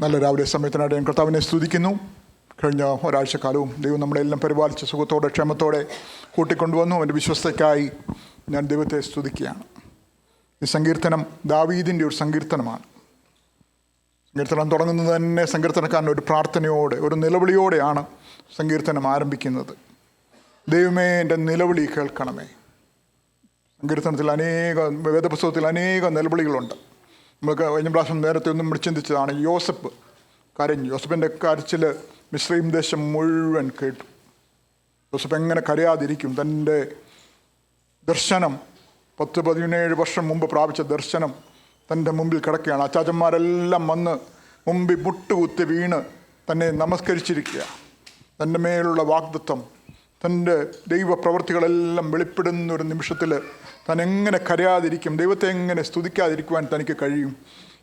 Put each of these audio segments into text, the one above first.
നല്ല രാവിലെ സമയത്തിനായിട്ട് ഞാൻ കർത്താവിനെ സ്തുതിക്കുന്നു. കഴിഞ്ഞ ഒരാഴ്ചക്കാലവും ദൈവം നമ്മളെല്ലാം പരിപാലിച്ച് സുഖത്തോടെ ക്ഷേമത്തോടെ കൂട്ടിക്കൊണ്ടുവന്നു. അവൻ്റെ വിശ്വസ്തയ്ക്കായി ഞാൻ ദൈവത്തെ സ്തുതിക്കുകയാണ്. ഈ സങ്കീർത്തനം ദാവീദിൻ്റെ ഒരു സങ്കീർത്തനമാണ്. സങ്കീർത്തനം തുടങ്ങുന്നത് തന്നെ സങ്കീർത്തനക്കാരൻ ഒരു പ്രാർത്ഥനയോടെ, ഒരു നിലവിളിയോടെയാണ് സങ്കീർത്തനം ആരംഭിക്കുന്നത്. ദൈവമേ, എൻ്റെ നിലവിളി കേൾക്കണമേ. സങ്കീർത്തനത്തിൽ വേദപുസ്തകത്തിൽ അനേകം നിലവിളികളുണ്ട്. നമുക്ക് കഴിഞ്ഞ പ്രാവശ്യം നേരത്തെ ഒന്നും ചിന്തിച്ചതാണ്. യോസഫ് കരഞ്ഞു. യോസഫിൻ്റെ കരച്ചിൽ മിസ്രയീം ദേശം മുഴുവൻ കേട്ടു. യോസഫ് എങ്ങനെ കരയാതിരിക്കും? തൻ്റെ ദർശനം 10-17 വർഷം മുമ്പ് പ്രാപിച്ച ദർശനം തൻ്റെ മുമ്പിൽ കിടക്കുകയാണ്. അച്ചാച്ചന്മാരെല്ലാം വന്ന് മുമ്പിൽ മുട്ടുകുത്തി വീണ് തന്നെ നമസ്കരിച്ചിരിക്കുക. തൻ്റെ മേലുള്ള വാഗ്ദത്തം, തൻ്റെ ദൈവപ്രവൃത്തികളെല്ലാം വെളിപ്പെടുന്ന ഒരു നിമിഷത്തിൽ താൻ എങ്ങനെ കരയാതിരിക്കും? ദൈവത്തെ എങ്ങനെ സ്തുതിക്കാതിരിക്കുവാൻ തനിക്ക് കഴിയും?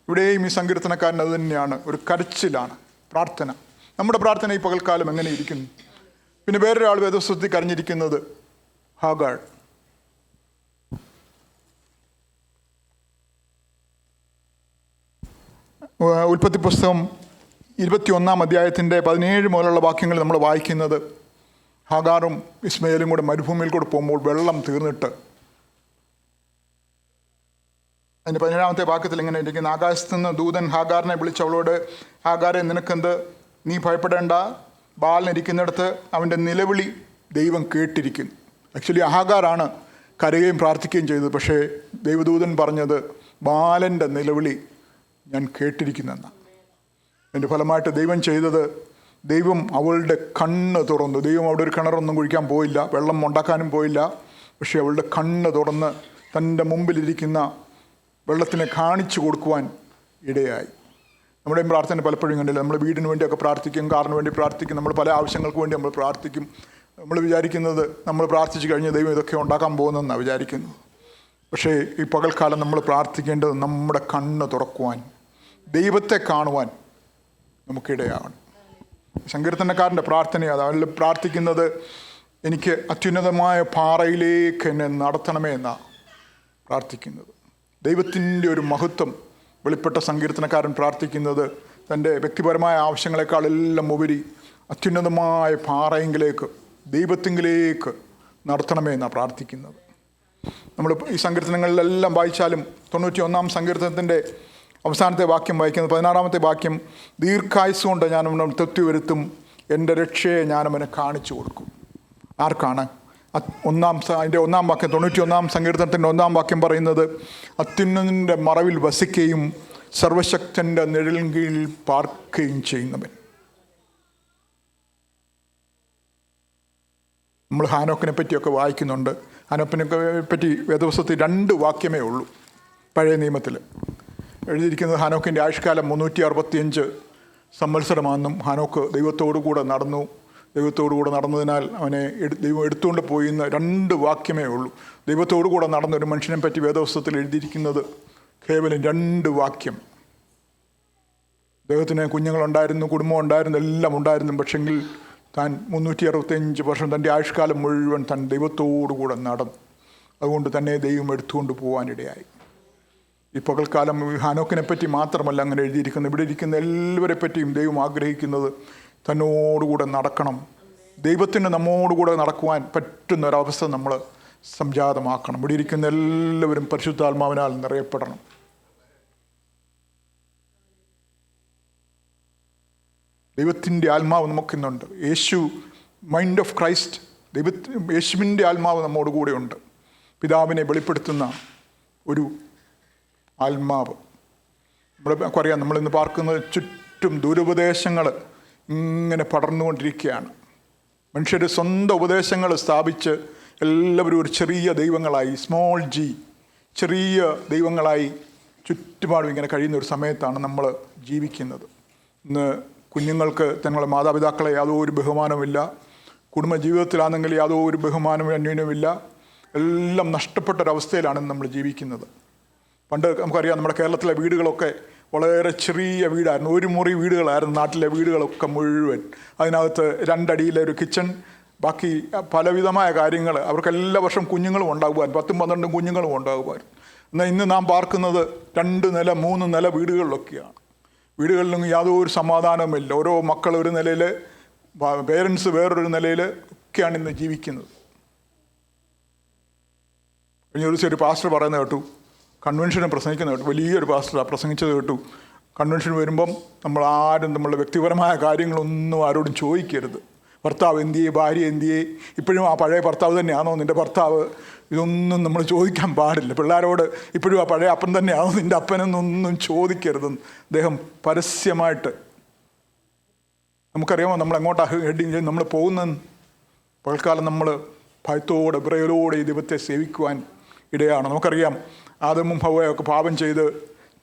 ഇവിടെയും ഈ സങ്കീർത്തനക്കാരൻ അത് തന്നെയാണ്, ഒരു കരച്ചിലാണ്, പ്രാർത്ഥന. നമ്മുടെ പ്രാർത്ഥന ഈ പകൽക്കാലം എങ്ങനെ ഇരിക്കുന്നു? പിന്നെ വേറൊരാൾ വേദപുസ്തകത്തിൽ കരഞ്ഞിരിക്കുന്നത് ഹാഗാർ. ഉൽപ്പത്തി പുസ്തകം 21-ാം അധ്യായത്തിൻ്റെ 17 മുതലുള്ള വാക്യങ്ങൾ നമ്മൾ വായിക്കുന്നത് ഹാഗാറും ഇസ്മയേലും കൂടെ മരുഭൂമിയിൽ കൂടെ പോകുമ്പോൾ വെള്ളം തീർന്നിട്ട് അതിൻ്റെ 17-ാമത്തെ വാക്യത്തിൽ ഇങ്ങനെ ഇരിക്കുന്നു: ആകാശത്തു നിന്ന് ദൂതൻ ഹാഗാറിനെ വിളിച്ചവളോട്, ഹാഗാരെ, നിനക്കെന്ത്? നീ ഭയപ്പെടേണ്ട. ബാലനിരിക്കുന്നിടത്ത് അവൻ്റെ നിലവിളി ദൈവം കേട്ടിരിക്കുന്നു. ആക്ച്വലി ഹാഗാറാണ് കരയുകയും പ്രാർത്ഥിക്കുകയും ചെയ്തത്. പക്ഷേ ദൈവദൂതൻ പറഞ്ഞത് ബാലൻ്റെ നിലവിളി ഞാൻ കേട്ടിരിക്കുന്നെന്നാണ്. അതിൻ്റെ ഫലമായിട്ട് ദൈവം ചെയ്തത്, ദൈവം അവളുടെ കണ്ണ് തുറന്നു. ദൈവം അവിടെ ഒരു കിണറൊന്നും കുഴിക്കാൻ പോയില്ല, വെള്ളം ഉണ്ടാക്കാനും പോയില്ല. പക്ഷേ അവളുടെ കണ്ണ് തുറന്ന് തൻ്റെ മുമ്പിലിരിക്കുന്ന വെള്ളത്തിനെ കാണിച്ചു കൊടുക്കുവാൻ ഇടയായി. നമ്മുടെയും പ്രാർത്ഥന പലപ്പോഴും കണ്ടില്ല. നമ്മൾ വീടിന് വേണ്ടിയൊക്കെ പ്രാർത്ഥിക്കും, കാറിന് വേണ്ടി പ്രാർത്ഥിക്കും, നമ്മൾ പല ആവശ്യങ്ങൾക്ക് വേണ്ടി നമ്മൾ പ്രാർത്ഥിക്കും. നമ്മൾ വിചാരിക്കുന്നത് നമ്മൾ പ്രാർത്ഥിച്ചു കഴിഞ്ഞ് ദൈവം ഇതൊക്കെ ഉണ്ടാക്കാൻ പോകുന്നതെന്നാണ് വിചാരിക്കുന്നത്. പക്ഷേ ഈ പകൽക്കാലം നമ്മൾ പ്രാർത്ഥിക്കേണ്ടത് നമ്മുടെ കണ്ണ് തുറക്കുവാൻ, ദൈവത്തെ കാണുവാൻ നമുക്കിടയാവണം. സങ്കീർത്തനക്കാരൻ്റെ പ്രാർത്ഥനയാണ്. അതിൽ പ്രാർത്ഥിക്കുന്നത്, എനിക്ക് അത്യുന്നതമായ പാറയിലേക്ക് എന്നെ നടത്തണമേ എന്നാണ് പ്രാർത്ഥിക്കുന്നത്. ദൈവത്തിൻ്റെ ഒരു മഹത്വം വെളിപ്പെട്ട സങ്കീർത്തനക്കാരൻ പ്രാർത്ഥിക്കുന്നത് തൻ്റെ വ്യക്തിപരമായ ആവശ്യങ്ങളെക്കാളെല്ലാം ഉപരി അത്യുന്നതമായ പാറയെങ്കിലേക്ക്, ദൈവത്തിങ്കിലേക്ക് നടത്തണമേ എന്നാണ് പ്രാർത്ഥിക്കുന്നത്. നമ്മൾ ഈ സങ്കീർത്തനങ്ങളിലെല്ലാം വായിച്ചാലും 91-ാം സങ്കീർത്തനത്തിൻ്റെ അവസാനത്തെ വാക്യം വായിക്കുന്നത് 16-ാമത്തെ വാക്യം: ദീർഘായുസ് കൊണ്ട് ഞാൻ അവനെ തെറ്റി വരുത്തും, എൻ്റെ രക്ഷയെ ഞാൻ അവനെ കാണിച്ചു കൊടുക്കും. ആർക്കാണ്? അതിൻ്റെ 1-ാം വാക്യം, 91-ാം സങ്കീർത്തനത്തിൻ്റെ 1-ാം വാക്യം പറയുന്നത്, അത്യുന്നതൻ്റെ മറവിൽ വസിക്കുകയും സർവശക്തൻ്റെ നിഴലിൻ കീഴിൽ പാർക്കുകയും ചെയ്യുന്നവൻ. നമ്മൾ ഹാനോക്കിനെ പറ്റിയൊക്കെ വായിക്കുന്നുണ്ട്. ഹാനോക്കിനെ പറ്റി വേദപുസ്തകത്തിൽ 2 വാക്യമേ ഉള്ളൂ. പഴയ നിയമത്തിൽ എഴുതിയിരിക്കുന്നത് ഹാനോക്കിൻ്റെ ആയുഷ്കാലം 365 സംവത്സരമാണെന്നും ഹാനോക്ക് ദൈവത്തോടുകൂടെ നടന്നു. ദൈവത്തോടുകൂടെ നടന്നതിനാൽ അവനെ ദൈവം എടുത്തുകൊണ്ട് പോയി എന്ന് 2 വാക്യമേ ഉള്ളൂ. ദൈവത്തോടുകൂടെ നടന്ന ഒരു മനുഷ്യനെ പറ്റി വേദപുസ്തകത്തിൽ എഴുതിയിരിക്കുന്നത് കേവലം 2 വാക്യം. ദൈവത്തിന് കുഞ്ഞുങ്ങളുണ്ടായിരുന്നു, കുടുംബം ഉണ്ടായിരുന്നു, എല്ലാം ഉണ്ടായിരുന്നു. പക്ഷെങ്കിൽ താൻ 365 വർഷം തൻ്റെ ആയുഷ്കാലം മുഴുവൻ താൻ ദൈവത്തോടുകൂടെ നടന്നു. അതുകൊണ്ട് തന്നെ ദൈവം എടുത്തുകൊണ്ട് പോകാനിടയായി. ഈ പകൽക്കാലം ഹാനോക്കിനെ പറ്റി മാത്രമല്ല അങ്ങനെ എഴുതിയിരിക്കുന്നത്. ഇവിടെ ഇരിക്കുന്ന എല്ലാവരെ പറ്റിയും ദൈവം ആഗ്രഹിക്കുന്നത് തന്നോടുകൂടെ നടക്കണം. ദൈവത്തിന് നമ്മോടുകൂടെ നടക്കുവാൻ പറ്റുന്ന ഒരവസ്ഥ നമ്മൾ സംജാതമാക്കണം. ഇവിടെ ഇരിക്കുന്ന എല്ലാവരും പരിശുദ്ധാത്മാവിനാൽ നിറയപ്പെടണം. ദൈവത്തിൻ്റെ ആത്മാവ് നമുക്കിന്നുണ്ട്. മൈൻഡ് ഓഫ് ക്രൈസ്റ്റ്, യേശുവിൻ്റെ ആത്മാവ് നമ്മോടുകൂടെ ഉണ്ട്. പിതാവിനെ വെളിപ്പെടുത്തുന്ന ഒരു ആത്മാവ്. നമുക്കറിയാം, നമ്മളിന്ന് പാർക്കുന്നത് ചുറ്റും ദുരുപദേശങ്ങൾ ഇങ്ങനെ പടർന്നുകൊണ്ടിരിക്കുകയാണ്. മനുഷ്യർ സ്വന്തം ഉപദേശങ്ങൾ സ്ഥാപിച്ച് എല്ലാവരും ഒരു ചെറിയ ദൈവങ്ങളായി, സ്മോൾ ജി, ചെറിയ ദൈവങ്ങളായി ചുറ്റുപാടും ഇങ്ങനെ കഴിയുന്ന ഒരു സമയത്താണ് നമ്മൾ ജീവിക്കുന്നത്. ഇന്ന് കുഞ്ഞുങ്ങൾക്ക് തങ്ങളുടെ മാതാപിതാക്കളെ യാതൊരു ബഹുമാനമില്ല. കുടുംബജീവിതത്തിലാണെങ്കിൽ യാതൊരു ബഹുമാനവും അന്യോന്യമില്ല. എല്ലാം നഷ്ടപ്പെട്ടൊരവസ്ഥയിലാണ് നമ്മൾ ജീവിക്കുന്നത്. പണ്ട് നമുക്കറിയാം, നമ്മുടെ കേരളത്തിലെ വീടുകളൊക്കെ വളരെ ചെറിയ വീടായിരുന്നു. 1 മുറി വീടുകളായിരുന്നു നാട്ടിലെ വീടുകളൊക്കെ മുഴുവൻ. അതിനകത്ത് 2 അടിയിലെ ഒരു കിച്ചൺ, ബാക്കി പലവിധമായ കാര്യങ്ങൾ. അവർക്ക് എല്ലാ വർഷം കുഞ്ഞുങ്ങളും ഉണ്ടാകുമായിരുന്നു, 10-12 കുഞ്ഞുങ്ങളും ഉണ്ടാകുമായിരുന്നു. എന്നാൽ ഇന്ന് നാം പാർക്കുന്നത് 2 നില 3 നില വീടുകളിലൊക്കെയാണ്. വീടുകളിലും യാതൊരു സമാധാനവുമില്ല. ഓരോ മക്കൾ ഒരു നിലയിൽ, പേരൻസ് വേറൊരു നിലയിൽ ഒക്കെയാണ് ഇന്ന് ജീവിക്കുന്നത്. കഴിഞ്ഞ ദിവസം ഒരു പാസ്റ്റർ പറയുന്നത് കേട്ടു, കൺവെൻഷന് പ്രസംഗിക്കുന്നത് കേട്ടു, വലിയൊരു പാസ്റ്ററാണ് പ്രസംഗിച്ചത് കേട്ടു. കൺവെൻഷൻ വരുമ്പം നമ്മൾ ആരും നമ്മളുടെ വ്യക്തിപരമായ കാര്യങ്ങളൊന്നും ആരോടും ചോദിക്കരുത്. ഭർത്താവ് എന്തിയെ, ഭാര്യ എന്തിയെ, ഇപ്പോഴും ആ പഴയ ഭർത്താവ് തന്നെയാണോ നിൻ്റെ ഭർത്താവ്, ഇതൊന്നും നമ്മൾ ചോദിക്കാൻ പാടില്ല. പിള്ളേരോട് ഇപ്പോഴും ആ പഴയ അപ്പൻ തന്നെയാണോ നിൻ്റെ അപ്പനെന്നൊന്നും ചോദിക്കരുതെന്ന് അദ്ദേഹം പരസ്യമായിട്ട്. നമുക്കറിയാമോ നമ്മൾ എങ്ങോട്ടാണ് ഹെഡിങ് ചെയ്ത് നമ്മൾ പോകുന്നത്? പകൽക്കാലം നമ്മൾ ഭയത്തോടെ വിറയലോടെ ഈ ദൈവത്തെ സേവിക്കുവാൻ ഇടയാണ്. നമുക്കറിയാം ആദമും ഹവ്വയൊക്കെ പാപം ചെയ്ത്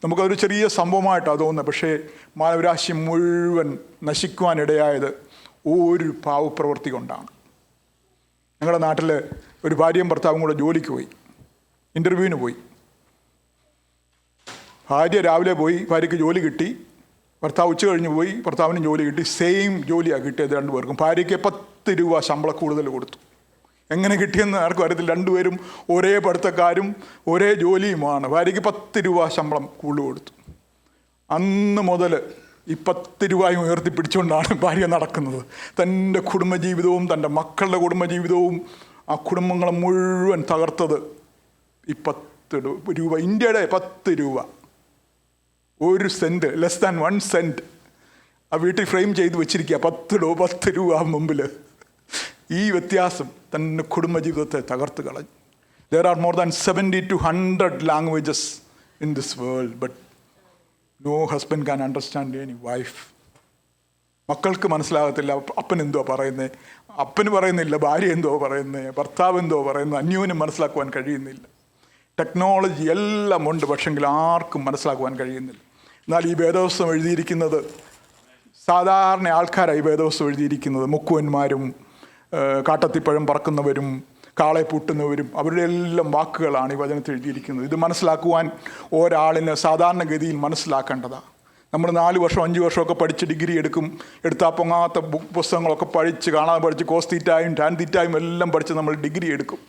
നമുക്കതൊരു ചെറിയ സംഭവമായിട്ടാണ് തോന്നുന്നത്. പക്ഷേ മാനവരാശി മുഴുവൻ നശിക്കുവാനിടയായത് ഒരു പാവപ്രവൃത്തി കൊണ്ടാണ്. ഞങ്ങളുടെ നാട്ടിൽ ഒരു ഭാര്യയും ഭർത്താവും കൂടെ ജോലിക്ക് പോയി, ഇൻ്റർവ്യൂവിന് പോയി. ഭാര്യ രാവിലെ പോയി, ഭാര്യയ്ക്ക് ജോലി കിട്ടി. ഭർത്താവ് ഉച്ച കഴിഞ്ഞ് പോയി, ഭർത്താവിനും ജോലി കിട്ടി. സെയിം ജോലിയാണ് കിട്ടിയത് രണ്ടുപേർക്കും. ഭാര്യയ്ക്ക് 10 രൂപ ശമ്പളം കൂടുതൽ കൊടുത്തു. എങ്ങനെ കിട്ടിയെന്ന് ആർക്കും അറിയത്തില്ല. രണ്ടുപേരും ഒരേ പഠിത്തക്കാരും ഒരേ ജോലിയുമാണ്. ഭാര്യയ്ക്ക് 10 രൂപ ശമ്പളം കൂടുതൽ കൊടുത്തു. അന്ന് മുതൽ ഈ 10 രൂപയും ഉയർത്തിപ്പിടിച്ചുകൊണ്ടാണ് ഭാര്യ നടക്കുന്നത്. തൻ്റെ കുടുംബജീവിതവും തൻ്റെ മക്കളുടെ കുടുംബജീവിതവും ആ കുടുംബങ്ങളെ മുഴുവൻ തകർത്തത് ഈ 10 രൂപ. ഇന്ത്യയുടെ 10 രൂപ, 1 സെൻറ്റ്, ലെസ് ദാൻ 1 സെൻറ്റ് ആ വീട്ടിൽ ഫ്രെയിം ചെയ്ത് വെച്ചിരിക്കുക. 10 രൂപ മുമ്പിൽ. ഈ വ്യത്യാസം തൻ്റെ കുടുംബജീവിതത്തെ തകർത്ത് കളഞ്ഞു. There are more than 70 to 100 languages in this world, but no husband can understand any wife. മക്കൾക്ക് മനസ്സിലാകത്തില്ല അപ്പൻ എന്തോ പറയുന്നത്, അപ്പന് പറയുന്നില്ല ഭാര്യ എന്തോ പറയുന്നത്, ഭർത്താവ് എന്തോ പറയുന്നത്, അന്യോന്യം മനസ്സിലാക്കുവാൻ കഴിയുന്നില്ല. ടെക്നോളജി എല്ലാം ഉണ്ട്, പക്ഷെങ്കിൽ ആർക്കും മനസ്സിലാക്കുവാൻ കഴിയുന്നില്ല. എന്നാൽ ഈ വേദപുസ്തകം എഴുതിയിരിക്കുന്നത് സാധാരണ ആൾക്കാരായി വേദപുസ്തകം എഴുതിയിരിക്കുന്നത്. മുക്കുവന്മാരും കാട്ടത്തിപ്പഴം പറക്കുന്നവരും കാളെ പൂട്ടുന്നവരും അവരുടെ എല്ലാം വാക്കുകളാണ് ഈ വചനത്തിൽ എഴുതിയിരിക്കുന്നത്. ഇത് മനസ്സിലാക്കുവാൻ ഒരാളിന് സാധാരണഗതിയിൽ മനസ്സിലാക്കേണ്ടതാണ്. നമ്മൾ 4 വർഷം 5 വർഷമൊക്കെ പഠിച്ച് ഡിഗ്രി എടുത്താൽ പൊങ്ങാത്ത പുസ്തകങ്ങളൊക്കെ പഠിച്ച് കാണാതെ പഠിച്ച് കോസ് തീറ്റായും ടാൻ തീറ്റായും എല്ലാം പഠിച്ച് നമ്മൾ ഡിഗ്രി എടുക്കും.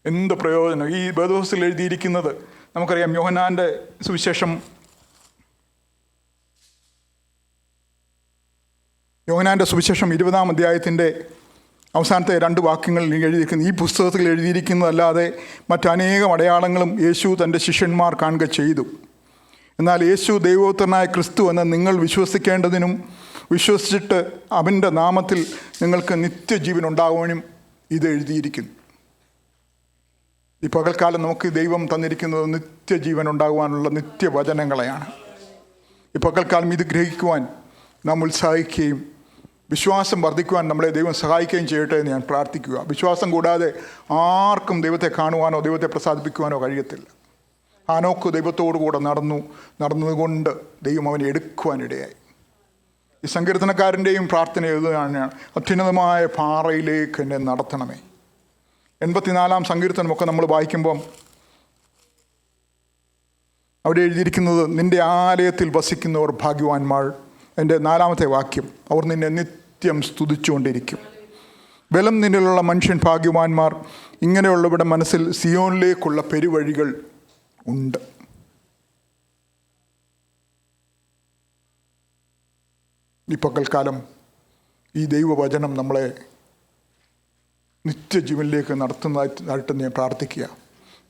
എന്ത് പ്രയോജനം? ഈ വേദപുസ്തകത്തിൽ എഴുതിയിരിക്കുന്നത് നമുക്കറിയാം. യോഹന്നാൻ്റെ സുവിശേഷം 20-ാം അധ്യായത്തിൻ്റെ അവസാനത്തെ 2 വാക്യങ്ങളിൽ എഴുതിയിരിക്കുന്നത്, ഈ പുസ്തകത്തിൽ എഴുതിയിരിക്കുന്നതല്ലാതെ മറ്റനേകം അടയാളങ്ങളും യേശു തൻ്റെ ശിഷ്യന്മാർ കാണുക ചെയ്തു. എന്നാൽ യേശു ദൈവപുത്രനായ ക്രിസ്തു എന്ന് നിങ്ങൾ വിശ്വസിക്കേണ്ടതിനും വിശ്വസിച്ചിട്ട് അവൻ്റെ നാമത്തിൽ നിങ്ങൾക്ക് നിത്യജീവൻ ഉണ്ടാകുവാനും ഇത് എഴുതിയിരിക്കുന്നു. ഈ പകൽക്കാലം നമുക്ക് ദൈവം തന്നിരിക്കുന്നത് നിത്യജീവൻ ഉണ്ടാകുവാനുള്ള നിത്യവചനങ്ങളെയാണ്. ഈ പകൽക്കാലം ഇത് ഗ്രഹിക്കുവാൻ നാം ഉത്സാഹിക്കുകയും വിശ്വാസം വർദ്ധിക്കുവാൻ നമ്മളെ ദൈവം സഹായിക്കുകയും ചെയ്യട്ടെ എന്ന് ഞാൻ പ്രാർത്ഥിക്കുക. വിശ്വാസം കൂടാതെ ആർക്കും ദൈവത്തെ കാണുവാനോ ദൈവത്തെ പ്രസാദിപ്പിക്കുവാനോ കഴിയത്തില്ല. ഹാനോക്ക് ദൈവത്തോടു കൂടെ നടന്നതുകൊണ്ട് ദൈവം അവനെ എടുക്കുവാനിടയായി. ഈ സങ്കീർത്തനക്കാരൻ്റെയും പ്രാർത്ഥന എഴുതുകയാണ്, അത്യുന്നതമായ പാറയിലേക്ക് എന്നെ നടത്തണമേ. 84-ാം സങ്കീർത്തനമൊക്കെ നമ്മൾ വായിക്കുമ്പം അവിടെ എഴുതിയിരിക്കുന്നത്, നിൻ്റെ ആലയത്തിൽ വസിക്കുന്നവർ ഭാഗ്യവാന്മാർ. എൻ്റെ 4-ാമത്തെ വാക്യം, അവർ നിന്നെ നിത്യം സ്തുതിച്ചുകൊണ്ടിരിക്കും. ബലം നിന്നിലുള്ള മനുഷ്യൻ ഭാഗ്യവാന്മാർ. ഇങ്ങനെയുള്ളവരുടെ മനസ്സിൽ സിയോനിലേക്കുള്ള പെരുവഴികൾ ഉണ്ട്. ഈ പകൽക്കാലം ഈ ദൈവവചനം നമ്മളെ നിത്യജീവനിലേക്ക് നടത്തുന്നതായിട്ട് ഞാൻ പ്രാർത്ഥിക്കുക.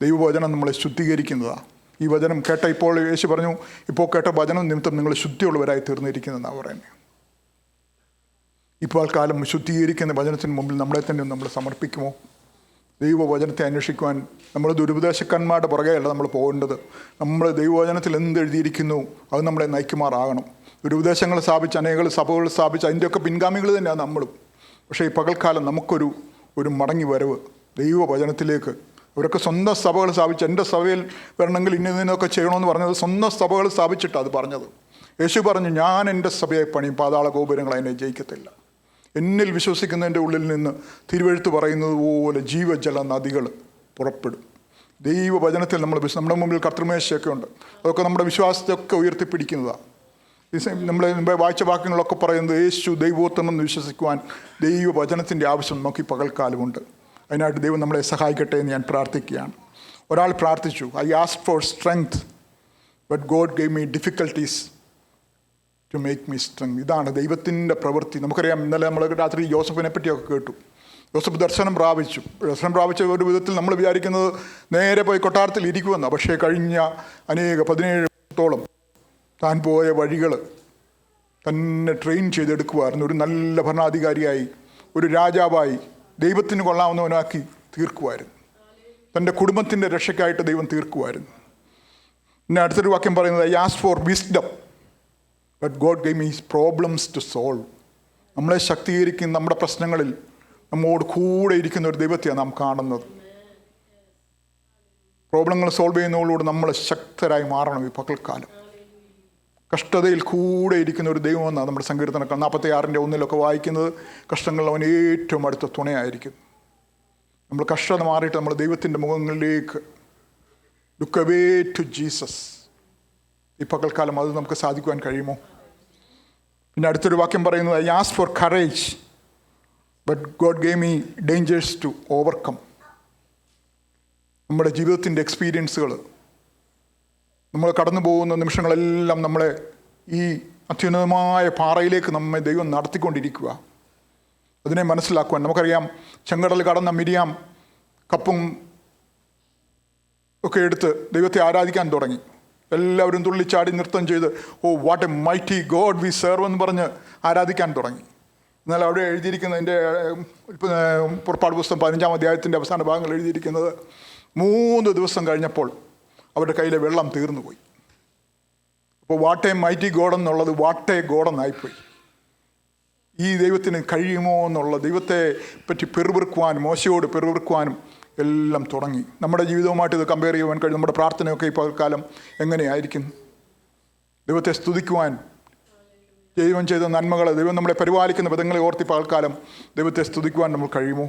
ദൈവവചനം നമ്മളെ ശുദ്ധീകരിക്കുന്നതാണ്. ഈ വചനം കേട്ട ഇപ്പോൾ യേശു പറഞ്ഞു, ഇപ്പോൾ കേട്ട വചനം നിമിത്തം നിങ്ങൾ ശുദ്ധിയുള്ളവരായി തീർന്നിരിക്കുന്നതെന്നാണ് പറയുന്നത്. ഇപ്പോൾ കാലം ശുദ്ധീകരിക്കുന്ന വചനത്തിന് മുമ്പിൽ നമ്മളെ തന്നെ നമ്മൾ സമർപ്പിക്കുമോ? ദൈവവചനത്തെ അന്വേഷിക്കുവാൻ നമ്മൾ ദുരുപദേശക്കന്മാരുടെ പുറകെയല്ല നമ്മൾ പോകേണ്ടത്. നമ്മൾ ദൈവവചനത്തിൽ എന്ത് എഴുതിയിരിക്കുന്നു അത് നമ്മളെ നയിക്കുമാറാകണം. ദുരുപദേശങ്ങൾ സ്ഥാപിച്ച് അനേക സഭകൾ സ്ഥാപിച്ച് അതിൻ്റെയൊക്കെ പിൻഗാമികൾ തന്നെയാണ് നമ്മളും. പക്ഷേ ഈ പകൽക്കാലം നമുക്കൊരു മടങ്ങി വരവ് ദൈവവചനത്തിലേക്ക്. അവരൊക്കെ സ്വന്തം സഭകൾ സ്ഥാപിച്ച്, എൻ്റെ സഭയിൽ വരണമെങ്കിൽ ഇന്നതിനൊക്കെ ചെയ്യണമെന്ന് പറഞ്ഞത് സ്വന്തം സഭകൾ സ്ഥാപിച്ചിട്ടാണ് അത് പറഞ്ഞത്. യേശു പറഞ്ഞു, ഞാൻ എൻ്റെ സഭയെ പണിയും, പാതാള ഗോപുരങ്ങൾ അതിനെ ജയിക്കത്തില്ല. എന്നിൽ വിശ്വസിക്കുന്നതിൻ്റെ ഉള്ളിൽ നിന്ന് തിരുവെഴുത്ത് പറയുന്നത് പോലെ ജീവജല നദികൾ പുറപ്പെടും. ദൈവവചനത്തിൽ നമ്മുടെ മുമ്പിൽ കർത്തൃമേശയൊക്കെ ഉണ്ട്. അതൊക്കെ നമ്മുടെ വിശ്വാസത്തെയൊക്കെ ഉയർത്തിപ്പിടിക്കുന്നതാണ്. നമ്മൾ മുമ്പേ വായിച്ച വാക്യങ്ങളൊക്കെ പറയുന്നത് യേശു ദൈവോത്തമെന്ന് വിശ്വസിക്കുവാൻ ദൈവവചനത്തിൻ്റെ ആവശ്യം നമുക്ക് ഈ പകൽക്കാലമുണ്ട്. അതിനായിട്ട് ദൈവം നമ്മളെ സഹായിക്കട്ടെ എന്ന് ഞാൻ പ്രാർത്ഥിക്കുകയാണ്. ഒരാൾ പ്രാർത്ഥിച്ചു, I asked for strength but God gave me difficulties to make me strength. ഇതാണ് ദൈവത്തിൻ്റെ പ്രവൃത്തി. നമുക്കറിയാം, ഇന്നലെ നമ്മൾ രാത്രി യോസഫിനെ പറ്റിയൊക്കെ കേട്ടു. യോസഫ് ദർശനം പ്രാപിച്ച ഒരു വിധത്തിൽ നമ്മൾ വിചാരിക്കുന്നത് നേരെ പോയി കൊട്ടാരത്തിൽ ഇരിക്കുമെന്നാണ്. പക്ഷേ കഴിഞ്ഞ 17 വർഷത്തോളം താൻ പോയ വഴികൾ തന്നെ ട്രെയിൻ ചെയ്തെടുക്കുമായിരുന്നു. ഒരു നല്ല ഭരണാധികാരിയായി, ഒരു രാജാവായി, ദൈവത്തിന് കൊള്ളാവുന്നവനാക്കി തീർക്കുമായിരുന്നു. തൻ്റെ കുടുംബത്തിൻ്റെ രക്ഷയ്ക്കായിട്ട് ദൈവം തീർക്കുമായിരുന്നു. പിന്നെ അടുത്തൊരു വാക്യം പറയുന്നത്, I asked for wisdom but God gave me problems to solve. നമ്മളെ ശക്തീകരിക്കുന്ന നമ്മുടെ പ്രശ്നങ്ങളിൽ നമ്മോട് കൂടെ ഇരിക്കുന്ന ഒരു ദൈവത്തെയാണ് നാം കാണുന്നത്. പ്രോബ്ലങ്ങൾ സോൾവ് ചെയ്യുന്നതോടുകൂടി നമ്മൾ ശക്തരായി മാറണം. ഈ പകൽക്കാലം കഷ്ടതയിൽ കൂടെ ഇരിക്കുന്ന ഒരു ദൈവമെന്നാണ് നമ്മുടെ സങ്കീർത്തനങ്ങൾ 46:1 വായിക്കുന്നത്. കഷ്ടങ്ങളിൽ അവൻ ഏറ്റവും അടുത്ത തുണയായിരിക്കും. നമ്മൾ കഷ്ടത മാറിയിട്ട് നമ്മൾ ദൈവത്തിൻ്റെ മുഖങ്ങളിലേക്ക് ലുക്ക് അവേ ടു ജീസസ്. ഈ പകൽക്കാലം അത് നമുക്ക് സാധിക്കുവാൻ കഴിയുമോ? പിന്നെ അടുത്തൊരു വാക്യം പറയുന്നത്, I asked for courage but God gave me dangers to overcome. നമ്മുടെ ജീവിതത്തിൻ്റെ എക്സ്പീരിയൻസുകൾ, നമ്മൾ കടന്നു പോകുന്ന നിമിഷങ്ങളെല്ലാം നമ്മളെ ഈ അത്യുന്നതമായ പാറയിലേക്ക് നമ്മെ ദൈവം നടത്തിക്കൊണ്ടിരിക്കുക. അതിനെ മനസ്സിലാക്കുവാൻ നമുക്കറിയാം, ചെങ്കടൽ കടന്ന മിരിയാം കപ്പും ഒക്കെ എടുത്ത് ദൈവത്തെ ആരാധിക്കാൻ തുടങ്ങി. എല്ലാവരും തുള്ളിച്ചാടി നൃത്തം ചെയ്ത്, oh what a mighty God we serve എന്ന് പറഞ്ഞ് ആരാധിക്കാൻ തുടങ്ങി. എന്നാൽ അവിടെ എഴുതിയിരിക്കുന്നതിൻ്റെ പുറപ്പാട് പുസ്തകം 15-ാം അധ്യായത്തിൻ്റെ അവസാന ഭാഗങ്ങൾ എഴുതിയിരിക്കുന്നത്, 3 ദിവസം കഴിഞ്ഞപ്പോൾ അവരുടെ കയ്യിലെ വെള്ളം തീർന്നുപോയി. അപ്പോൾ വാട്ട് എ മൈറ്റി ഗോഡ് എന്നുള്ളത് വാട്ട് എ ഗോഡ് എന്നായിപ്പോയി. ഈ ദൈവത്തിന് കഴിയുമോ എന്നുള്ള ദൈവത്തെ പറ്റി പെറുപിറുക്കുവാനും മോശയോട് പെറുപിറുക്കുവാനും എല്ലാം തുടങ്ങി. നമ്മുടെ ജീവിതവുമായിട്ട് ഇത് കമ്പയർ ചെയ്യുവാൻ കഴിയും. നമ്മുടെ പ്രാർത്ഥനയൊക്കെ ഈ പകൽക്കാലം എങ്ങനെയായിരിക്കും? ദൈവത്തെ സ്തുതിക്കുവാൻ, ദൈവം ചെയ്ത നന്മകളെ, ദൈവം നമ്മളെ പരിപാലിക്കുന്ന വിധങ്ങളെ ഓർത്തി പകൽക്കാലം ദൈവത്തെ സ്തുതിക്കുവാൻ നമ്മൾ കഴിയുമോ?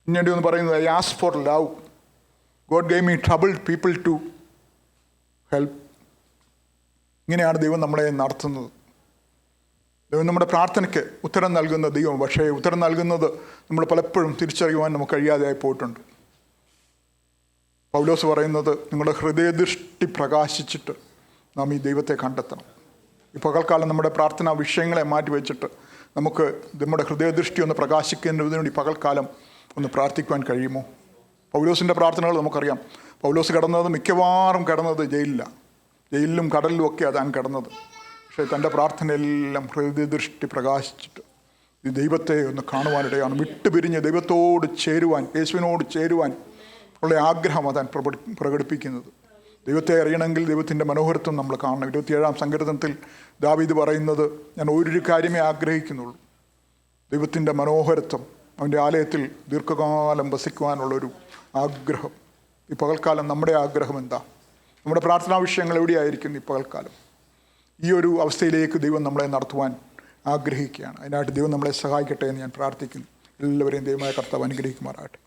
പിന്നീട് ഒന്ന് പറയുന്നത്, I asked for love God gave me troubled people to help. ഇങ്ങനെയാണ് ദൈവം നമ്മളെ നടത്തുന്നത്. ദൈവം നമ്മുടെ പ്രാർത്ഥനയ്ക്ക് ഉത്തരം നൽകുന്ന ദൈവം. പക്ഷേ ഉത്തരം നൽകുന്നത് നമ്മൾ പലപ്പോഴും തിരിച്ചറിയുവാൻ നമുക്ക് കഴിയാതെയായി പോയിട്ടുണ്ട്. പൗലോസ് പറയുന്നത്, നിങ്ങളുടെ ഹൃദയദൃഷ്ടി പ്രകാശിച്ചിട്ട് നാം ഈ ദൈവത്തെ കണ്ടെത്തണം. ഈ പകൽക്കാലം നമ്മുടെ പ്രാർത്ഥനാ വിഷയങ്ങളെ മാറ്റിവെച്ചിട്ട് നമുക്ക് നമ്മുടെ ഹൃദയദൃഷ്ടി ഒന്ന് പ്രകാശിക്കുന്നതിന് വേണ്ടി പകൽക്കാലം ഒന്ന് പ്രാർത്ഥിക്കുവാൻ കഴിയുമോ? പൗലോസിൻ്റെ പ്രാർത്ഥനകൾ നമുക്കറിയാം. പൗലോസ് മിക്കവാറും കിടന്നത് ജയിലിലും കടലിലും ഒക്കെ താൻ കിടന്നത്. പക്ഷേ തൻ്റെ പ്രാർത്ഥനയെല്ലാം ഹൃദയദൃഷ്ടി പ്രകാശിച്ചിട്ട് ഈ ദൈവത്തെ ഒന്ന് കാണുവാനിടയാണ്. വിട്ടുപിരിഞ്ഞ് ദൈവത്തോട് ചേരുവാൻ, യേശുവിനോട് ചേരുവാൻ ഉള്ള ആഗ്രഹം അതാൻ പ്രകടിപ്പിക്കുന്നത്. ദൈവത്തെ അറിയണമെങ്കിൽ ദൈവത്തിൻ്റെ മനോഹരത്വം നമ്മൾ കാണണം. 27-ാം സങ്കീർത്തനത്തിൽ ദാവീദ് പറയുന്നത്, ഞാൻ ഒരു കാര്യമേ ആഗ്രഹിക്കുന്നുള്ളൂ, ദൈവത്തിൻ്റെ മനോഹരത്വം, അവൻ്റെ ആലയത്തിൽ ദീർഘകാലം വസിക്കുവാനുള്ളൊരു ആഗ്രഹം. ഈ പകൽക്കാലം നമ്മുടെ ആഗ്രഹം എന്താ? നമ്മുടെ പ്രാർത്ഥനാ വിഷയങ്ങൾ എവിടെയായിരിക്കും ഈ പകൽക്കാലം? ഈ ഒരു അവസ്ഥയിലേക്ക് ദൈവം നമ്മളെ നടത്തുവാൻ ആഗ്രഹിക്കുകയാണ്. അതിനായിട്ട് ദൈവം നമ്മളെ സഹായിക്കട്ടെ എന്ന് ഞാൻ പ്രാർത്ഥിക്കുന്നു. എല്ലാവരെയും ദൈവമായ കർത്താവ് അനുഗ്രഹിക്കുമാറാകട്ടെ.